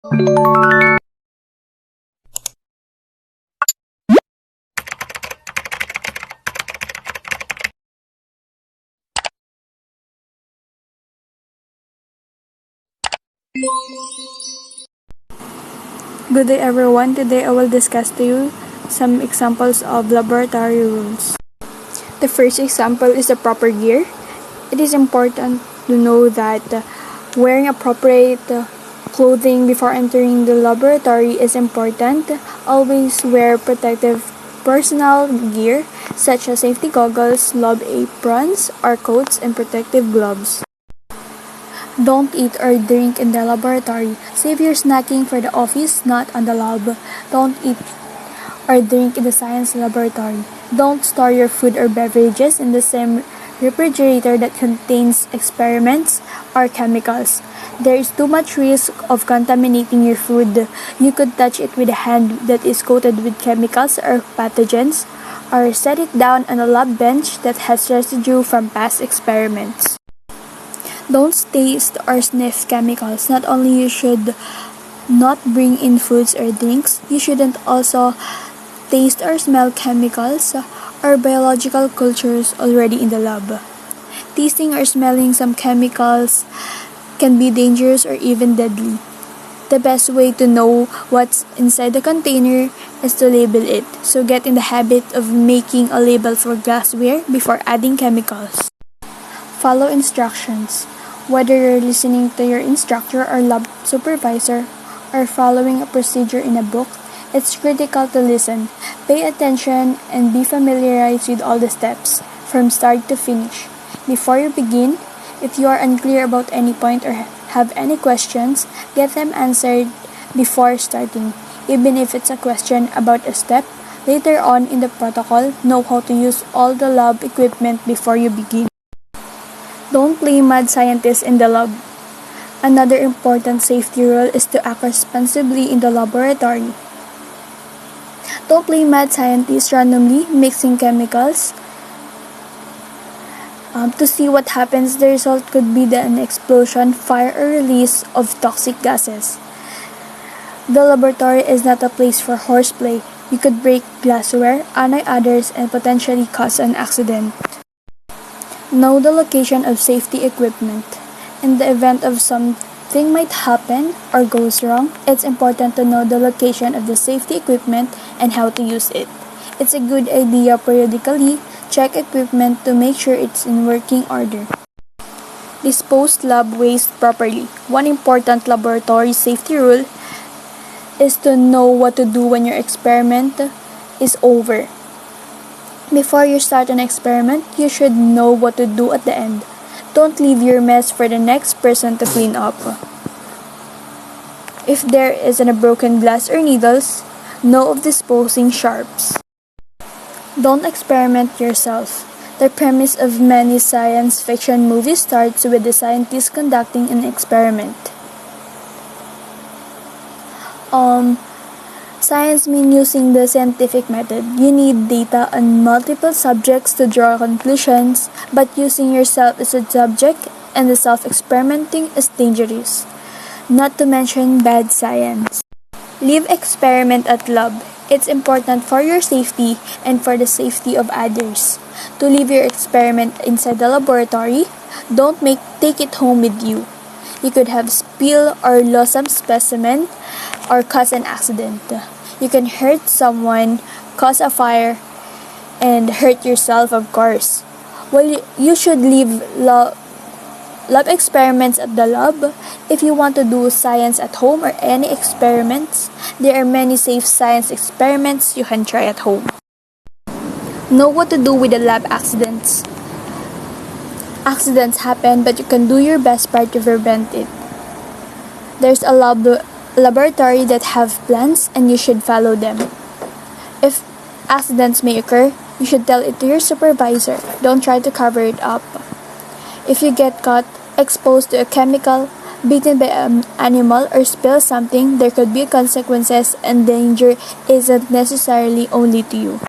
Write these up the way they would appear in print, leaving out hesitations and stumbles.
Good day everyone, today I will discuss to you some examples of laboratory rules. The first example is the proper gear. It is important to know that wearing appropriate clothing before entering the laboratory is important. Always wear protective personal gear such as safety goggles, lab aprons, or coats, and protective gloves. Don't eat or drink in the laboratory. Save your snacking for the office, not on the lab. Don't eat or drink in the science laboratory. Don't store your food or beverages in the same refrigerator that contains experiments or chemicals. There is too much risk of contaminating your food. You could touch it with a hand that is coated with chemicals or pathogens, or set it down on a lab bench that has residue from past experiments. Don't taste or sniff chemicals. Not only you should not bring in foods or drinks, you shouldn't also taste or smell chemicals or biological cultures already in the lab. Tasting or smelling some chemicals can be dangerous or even deadly. The best way to know what's inside the container is to label it. So get in the habit of making a label for glassware before adding chemicals. Follow instructions. Whether you're listening to your instructor or lab supervisor or following a procedure in a book, it's critical to listen, pay attention, and be familiarized with all the steps, from start to finish. Before you begin, if you are unclear about any point or have any questions, get them answered before starting. Even if it's a question about a step, later on in the protocol, know how to use all the lab equipment before you begin. Don't play mad scientist in the lab. Another important safety rule is to act responsibly in the laboratory. Don't play mad scientist randomly mixing chemicals. To see what happens, the result could be an explosion, fire, or release of toxic gases. The laboratory is not a place for horseplay. You could break glassware, annoy others, and potentially cause an accident. Know the location of safety equipment. In the event of something might happen or goes wrong, it's important to know the location of the safety equipment and how to use it. It's a good idea periodically check equipment to make sure it's in working order. Dispose lab waste properly. One important laboratory safety rule is to know what to do when your experiment is over. Before you start an experiment, you should know what to do at the end. Don't leave your mess for the next person to clean up. If there is a broken glass or needles, know of disposing sharps. Don't experiment yourself. The premise of many science fiction movies starts with the scientist conducting an experiment. Science means using the scientific method. You need data on multiple subjects to draw conclusions, but using yourself as a subject and the self-experimenting is dangerous. Not to mention bad science. Leave experiment at lab. It's important for your safety and for the safety of others. To leave your experiment inside the laboratory, don't take it home with you. You could have spill or lose some specimen or cause an accident. You can hurt someone, cause a fire, and hurt yourself, of course. Well, you should leave lab experiments at the lab. If you want to do science at home or any experiments, there are many safe science experiments you can try at home. Know what to do with the lab accidents. Accidents happen, but you can do your best part to prevent it. There's a laboratory that have plans and you should follow them. If accidents may occur, you should tell it to your supervisor. Don't try to cover it up. If you get caught exposed to a chemical, bitten by an animal, or spill something, there could be consequences, and danger isn't necessarily only to you.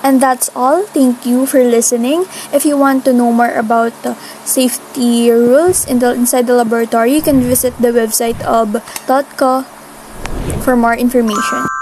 And that's all. Thank you for listening. If you want to know more about the safety rules inside the laboratory, you can visit the website of .co for more information.